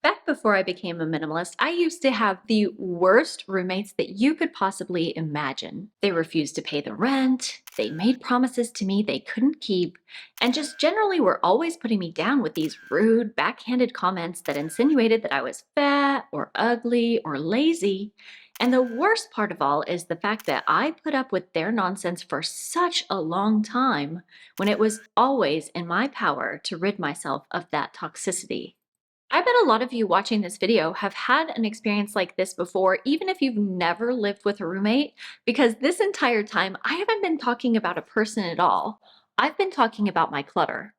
Back before I became a minimalist, I used to have the worst roommates that you could possibly imagine. They refused to pay the rent, they made promises to me they couldn't keep, and just generally were always putting me down with these rude, backhanded comments that insinuated that I was fat or ugly or lazy. And the worst part of all is the fact that I put up with their nonsense for such a long time when it was always in my power to rid myself of that toxicity. I bet a lot of you watching this video have had an experience like this before, even if you've never lived with a roommate, because this entire time I haven't been talking about a person at all. I've been talking about my clutter.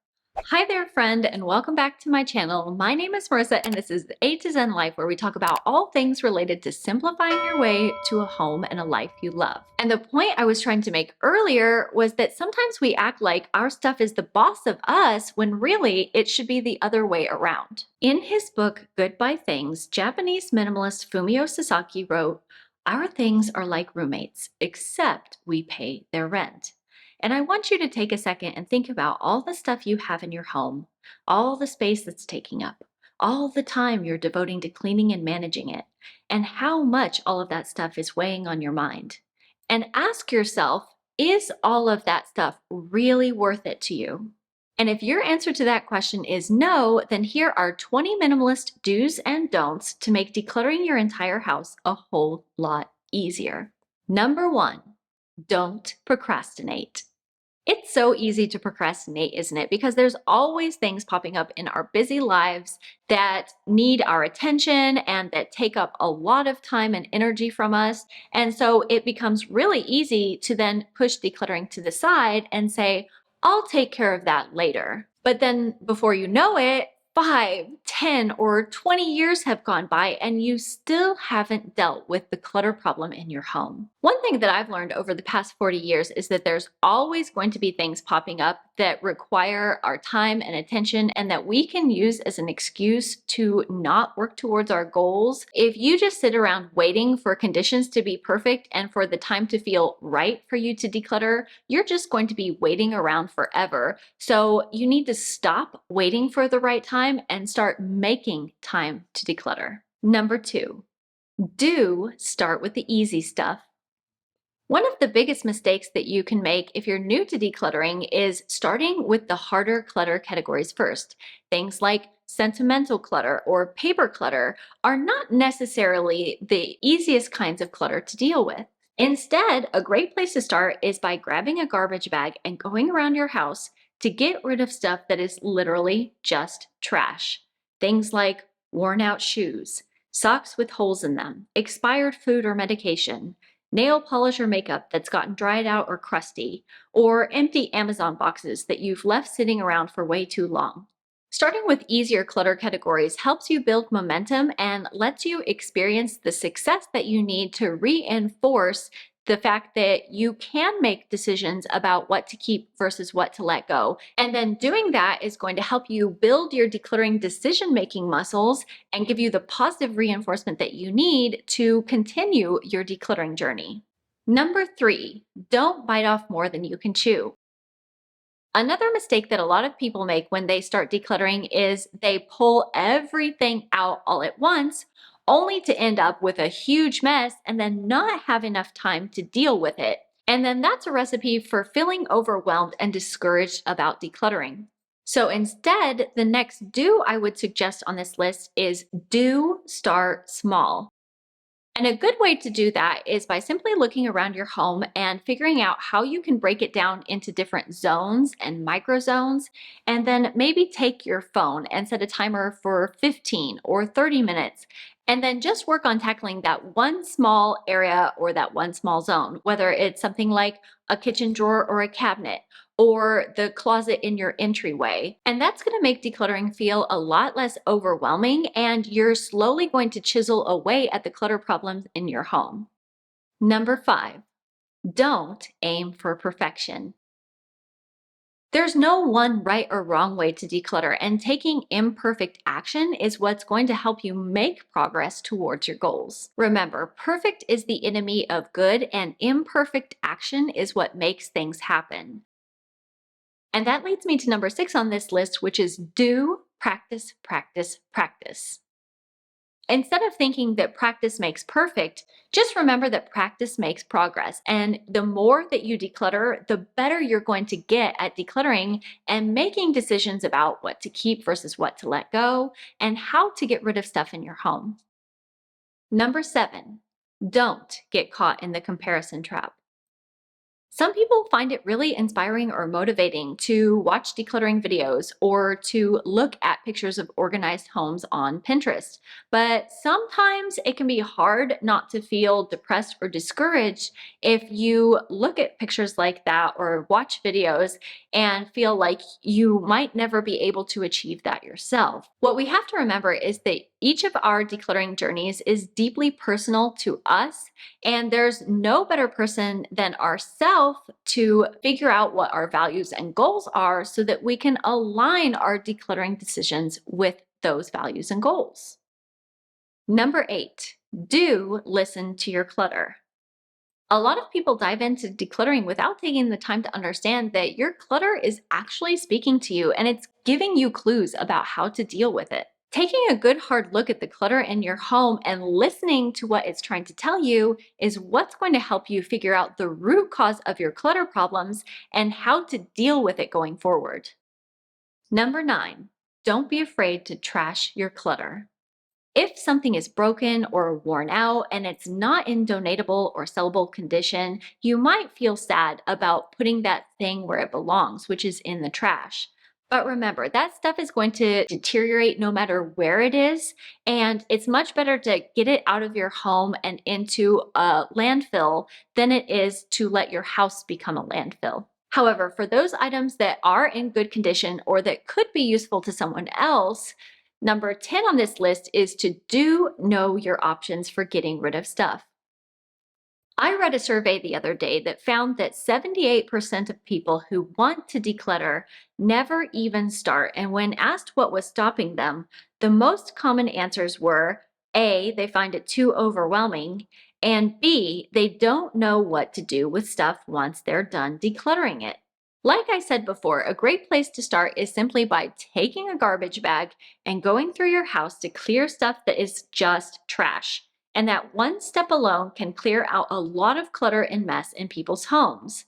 Hi there, friend, and welcome back to my channel. My name is Marissa, and this is A to Zen Life, where we talk about all things related to simplifying your way to a home and a life you love. And the point I was trying to make earlier was that sometimes we act like our stuff is the boss of us when really it should be the other way around. In his book, Goodbye Things, Japanese minimalist Fumio Sasaki wrote, "Our things are like roommates, except we pay their rent." And I want you to take a second and think about all the stuff you have in your home, all the space that's taking up, all the time you're devoting to cleaning and managing it, and how much all of that stuff is weighing on your mind. And ask yourself, is all of that stuff really worth it to you? And if your answer to that question is no, then here are 20 minimalist do's and don'ts to make decluttering your entire house a whole lot easier. Number one, don't procrastinate. It's so easy to procrastinate, isn't it? Because there's always things popping up in our busy lives that need our attention and that take up a lot of time and energy from us. And so it becomes really easy to then push decluttering to the side and say, I'll take care of that later. But then before you know it, 5, 10, or 20 years have gone by and you still haven't dealt with the clutter problem in your home. One thing that I've learned over the past 40 years is that there's always going to be things popping up that require our time and attention and that we can use as an excuse to not work towards our goals. If you just sit around waiting for conditions to be perfect and for the time to feel right for you to declutter, you're just going to be waiting around forever. So you need to stop waiting for the right time and start making time to declutter. Number 2, do start with the easy stuff. One of the biggest mistakes that you can make if you're new to decluttering is starting with the harder clutter categories first. Things like sentimental clutter or paper clutter are not necessarily the easiest kinds of clutter to deal with. Instead, a great place to start is by grabbing a garbage bag and going around your house to get rid of stuff that is literally just trash. Things like worn out shoes, socks with holes in them, expired food or medication, nail polish or makeup that's gotten dried out or crusty, or empty Amazon boxes that you've left sitting around for way too long. Starting with easier clutter categories helps you build momentum and lets you experience the success that you need to reinforce the fact that you can make decisions about what to keep versus what to let go. And then doing that is going to help you build your decluttering decision-making muscles and give you the positive reinforcement that you need to continue your decluttering journey. Number 3, don't bite off more than you can chew. Another mistake that a lot of people make when they start decluttering is they pull everything out all at once, only to end up with a huge mess and then not have enough time to deal with it. And then that's a recipe for feeling overwhelmed and discouraged about decluttering. So instead, the next do I would suggest on this list is do start small. And a good way to do that is by simply looking around your home and figuring out how you can break it down into different zones and micro zones, and then maybe take your phone and set a timer for 15 or 30 minutes, and then just work on tackling that one small area or that one small zone, whether it's something like a kitchen drawer or a cabinet, or the closet in your entryway. And that's going to make decluttering feel a lot less overwhelming, and you're slowly going to chisel away at the clutter problems in your home. Number 5, don't aim for perfection. There's no one right or wrong way to declutter, and taking imperfect action is what's going to help you make progress towards your goals. Remember, perfect is the enemy of good, and imperfect action is what makes things happen. And that leads me to number 6 on this list, which is do practice, practice, practice. Instead of thinking that practice makes perfect, just remember that practice makes progress. And the more that you declutter, the better you're going to get at decluttering and making decisions about what to keep versus what to let go and how to get rid of stuff in your home. Number 7, don't get caught in the comparison trap. Some people find it really inspiring or motivating to watch decluttering videos or to look at pictures of organized homes on Pinterest. But sometimes it can be hard not to feel depressed or discouraged if you look at pictures like that or watch videos and feel like you might never be able to achieve that yourself. What we have to remember is that each of our decluttering journeys is deeply personal to us, and there's no better person than ourselves to figure out what our values and goals are so that we can align our decluttering decisions with those values and goals. Number 8, do listen to your clutter. A lot of people dive into decluttering without taking the time to understand that your clutter is actually speaking to you and it's giving you clues about how to deal with it. Taking a good hard look at the clutter in your home and listening to what it's trying to tell you is what's going to help you figure out the root cause of your clutter problems and how to deal with it going forward. Number 9, don't be afraid to trash your clutter. If something is broken or worn out and it's not in donatable or sellable condition, you might feel sad about putting that thing where it belongs, which is in the trash. But remember, that stuff is going to deteriorate no matter where it is, and it's much better to get it out of your home and into a landfill than it is to let your house become a landfill. However, for those items that are in good condition or that could be useful to someone else, number 10 on this list is to do know your options for getting rid of stuff. I read a survey the other day that found that 78% of people who want to declutter never even start. And when asked what was stopping them, the most common answers were A, they find it too overwhelming, and B, they don't know what to do with stuff once they're done decluttering it. Like I said before, a great place to start is simply by taking a garbage bag and going through your house to clear stuff that is just trash. And that one step alone can clear out a lot of clutter and mess in people's homes.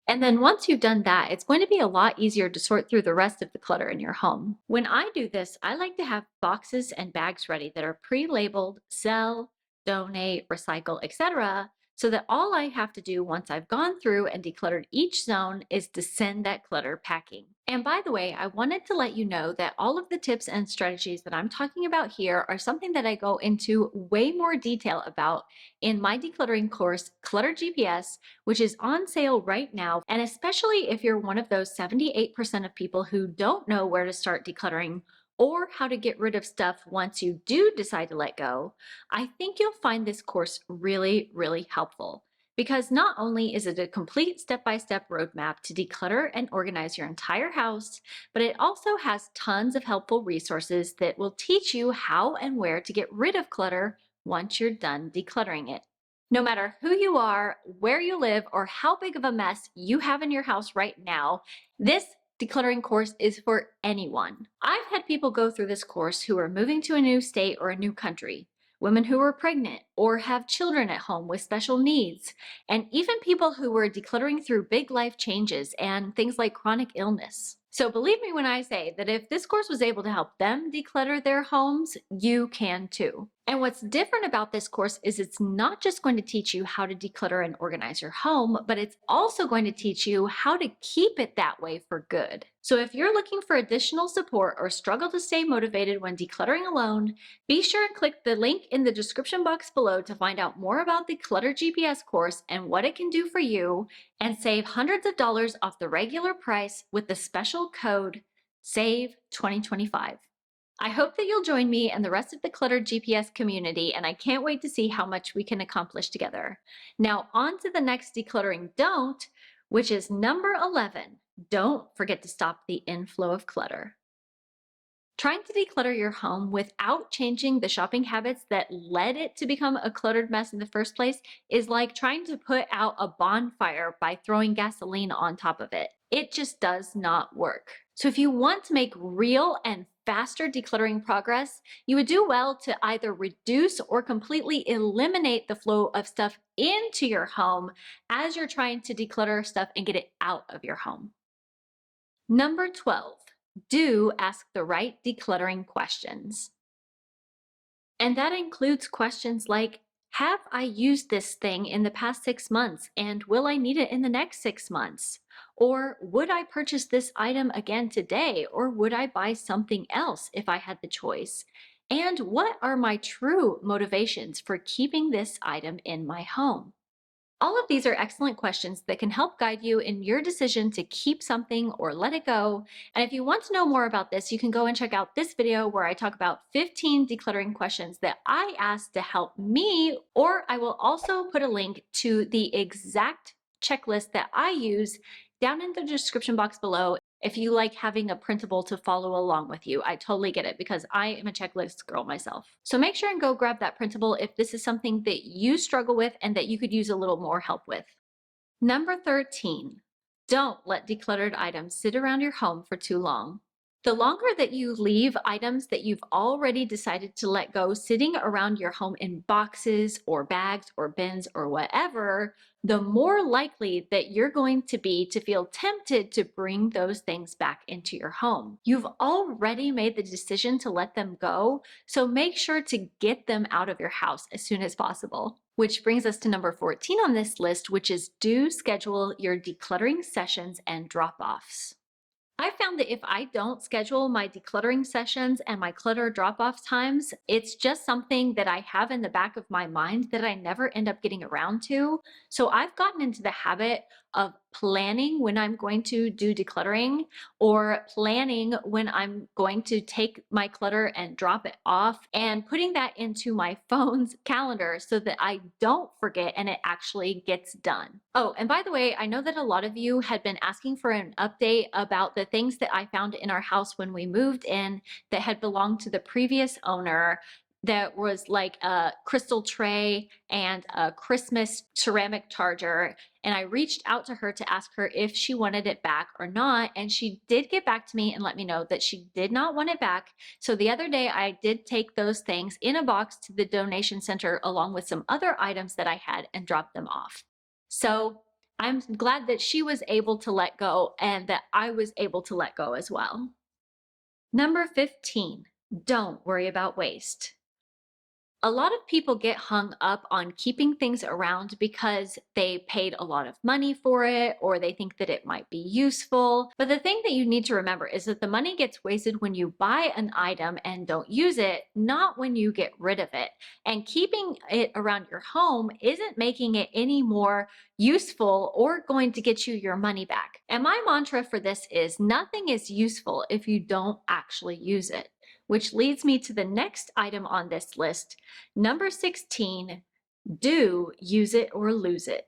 And then once you've done that, it's going to be a lot easier to sort through the rest of the clutter in your home. When I do this, I like to have boxes and bags ready that are pre-labeled sell, donate, recycle, etc., so that all I have to do once I've gone through and decluttered each zone is to send that clutter packing. And by the way, I wanted to let you know that all of the tips and strategies that I'm talking about here are something that I go into way more detail about in my decluttering course, Clutter GPS, which is on sale right now. And especially if you're one of those 78% of people who don't know where to start decluttering or how to get rid of stuff once you do decide to let go, I think you'll find this course really, really helpful. Because not only is it a complete step-by-step roadmap to declutter and organize your entire house, but it also has tons of helpful resources that will teach you how and where to get rid of clutter once you're done decluttering it. No matter who you are, where you live, or how big of a mess you have in your house right now, this decluttering course is for anyone. I've had people go through this course who are moving to a new state or a new country, women who are pregnant or have children at home with special needs, and even people who were decluttering through big life changes and things like chronic illness. So believe me when I say that if this course was able to help them declutter their homes, you can too. And what's different about this course is it's not just going to teach you how to declutter and organize your home, but it's also going to teach you how to keep it that way for good. So if you're looking for additional support or struggle to stay motivated when decluttering alone, be sure and click the link in the description box below to find out more about the Clutter GPS course and what it can do for you, and save hundreds of dollars off the regular price with the special code SAVE2025. I hope that you'll join me and the rest of the Clutter GPS community, and I can't wait to see how much we can accomplish together. Now on to the next decluttering don't, which is number 11. Don't forget to stop the inflow of clutter. Trying to declutter your home without changing the shopping habits that led it to become a cluttered mess in the first place is like trying to put out a bonfire by throwing gasoline on top of it. It just does not work. So if you want to make real and faster decluttering progress, you would do well to either reduce or completely eliminate the flow of stuff into your home as you're trying to declutter stuff and get it out of your home. Number 12, do ask the right decluttering questions. And that includes questions like, have I used this thing in the past 6 months and will I need it in the next 6 months? Or would I purchase this item again today or would I buy something else if I had the choice? And what are my true motivations for keeping this item in my home? All of these are excellent questions that can help guide you in your decision to keep something or let it go. And if you want to know more about this, you can go and check out this video where I talk about 15 decluttering questions that I asked to help me, or I will also put a link to the exact checklist that I use down in the description box below. If you like having a printable to follow along with you, I totally get it because I am a checklist girl myself. So make sure and go grab that printable if this is something that you struggle with and that you could use a little more help with. Number 13, don't let decluttered items sit around your home for too long. The longer that you leave items that you've already decided to let go sitting around your home in boxes or bags or bins or whatever, the more likely that you're going to be to feel tempted to bring those things back into your home. You've already made the decision to let them go, so make sure to get them out of your house as soon as possible. Which brings us to number 14 on this list, which is do schedule your decluttering sessions and drop-offs. I found that if I don't schedule my decluttering sessions and my clutter drop-off times, it's just something that I have in the back of my mind that I never end up getting around to. So I've gotten into the habit of planning when I'm going to do decluttering or planning when I'm going to take my clutter and drop it off and putting that into my phone's calendar so that I don't forget and it actually gets done. Oh, and by the way, I know that a lot of you had been asking for an update about the things that I found in our house when we moved in that had belonged to the previous owner. That was like a crystal tray and a Christmas ceramic charger. And I reached out to her to ask her if she wanted it back or not. And she did get back to me and let me know that she did not want it back. So the other day I did take those things in a box to the donation center along with some other items that I had and dropped them off. So I'm glad that she was able to let go and that I was able to let go as well. Number 15, don't worry about waste. A lot of people get hung up on keeping things around because they paid a lot of money for it or they think that it might be useful. But the thing that you need to remember is that the money gets wasted when you buy an item and don't use it, not when you get rid of it. And keeping it around your home isn't making it any more useful or going to get you your money back. And my mantra for this is nothing is useful if you don't actually use it. Which leads me to the next item on this list. Number 16, do use it or lose it.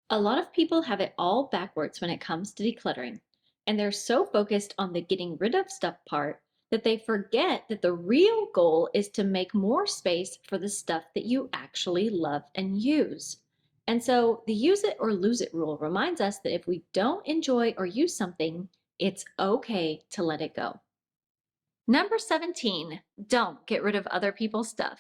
A lot of people have it all backwards when it comes to decluttering, and they're so focused on the getting rid of stuff part that they forget that the real goal is to make more space for the stuff that you actually love and use. And so the use it or lose it rule reminds us that if we don't enjoy or use something, it's okay to let it go. Number 17, don't get rid of other people's stuff.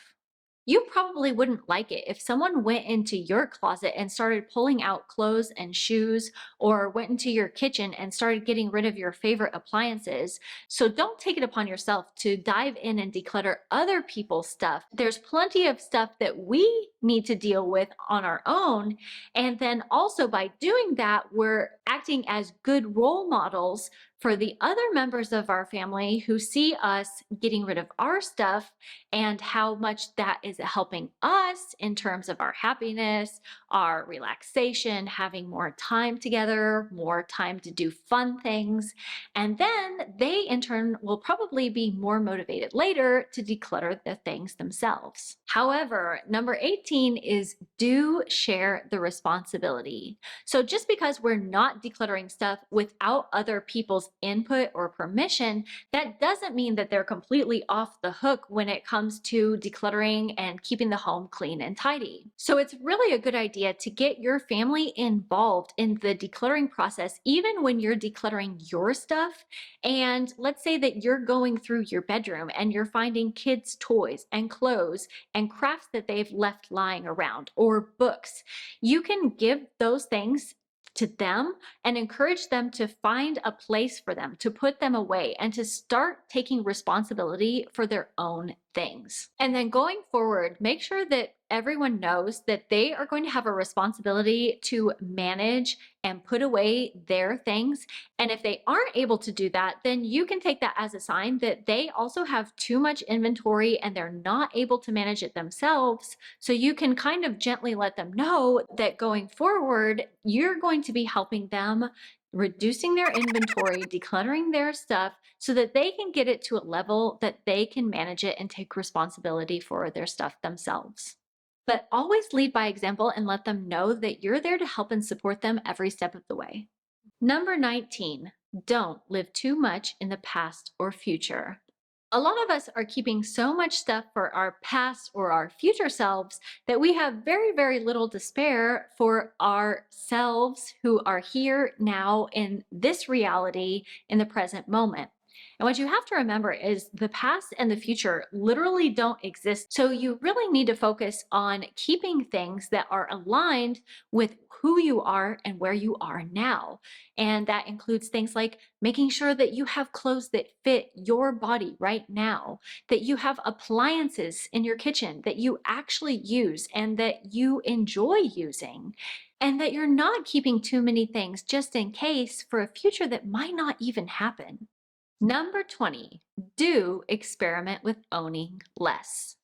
You probably wouldn't like it if someone went into your closet and started pulling out clothes and shoes, or went into your kitchen and started getting rid of your favorite appliances. So don't take it upon yourself to dive in and declutter other people's stuff. There's plenty of stuff that we need to deal with on our own. And then also by doing that, we're acting as good role models for the other members of our family who see us getting rid of our stuff and how much that is helping us in terms of our happiness, our relaxation, having more time together, more time to do fun things. And then they in turn will probably be more motivated later to declutter the things themselves. However, number 18 is do share the responsibility. So just because we're not decluttering stuff without other people's input or permission, that doesn't mean that they're completely off the hook when it comes to decluttering and keeping the home clean and tidy. So it's really a good idea to get your family involved in the decluttering process, even when you're decluttering your stuff. And let's say that you're going through your bedroom and you're finding kids' toys and clothes and crafts that they've left lying around, or books. You can give those things to them and encourage them to find a place for them, to put them away, and to start taking responsibility for their own things. And then going forward, make sure that everyone knows that they are going to have a responsibility to manage and put away their things. And if they aren't able to do that, then you can take that as a sign that they also have too much inventory and they're not able to manage it themselves. So you can kind of gently let them know that going forward, you're going to be helping them reducing their inventory, decluttering their stuff so that they can get it to a level that they can manage it and take responsibility for their stuff themselves. But always lead by example and let them know that you're there to help and support them every step of the way. Number 19, don't live too much in the past or future. A lot of us are keeping so much stuff for our past or our future selves that we have very, very little to spare for ourselves who are here now in this reality in the present moment. And what you have to remember is the past and the future literally don't exist. So you really need to focus on keeping things that are aligned with who you are and where you are now. And that includes things like making sure that you have clothes that fit your body right now, that you have appliances in your kitchen that you actually use and that you enjoy using, and that you're not keeping too many things just in case for a future that might not even happen. Number 20, do experiment with owning less.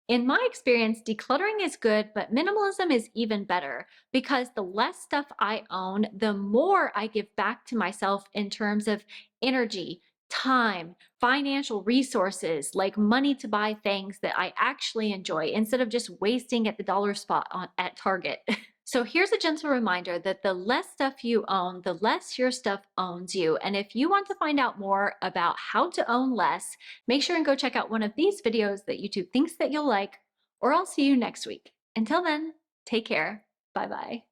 In my experience, decluttering is good, but minimalism is even better because the less stuff I own, the more I give back to myself in terms of energy, time, financial resources, like money to buy things that I actually enjoy instead of just wasting at the dollar spot at Target. So here's a gentle reminder that the less stuff you own, the less your stuff owns you. And if you want to find out more about how to own less, make sure and go check out one of these videos that YouTube thinks that you'll like, or I'll see you next week. Until then, take care. Bye-bye.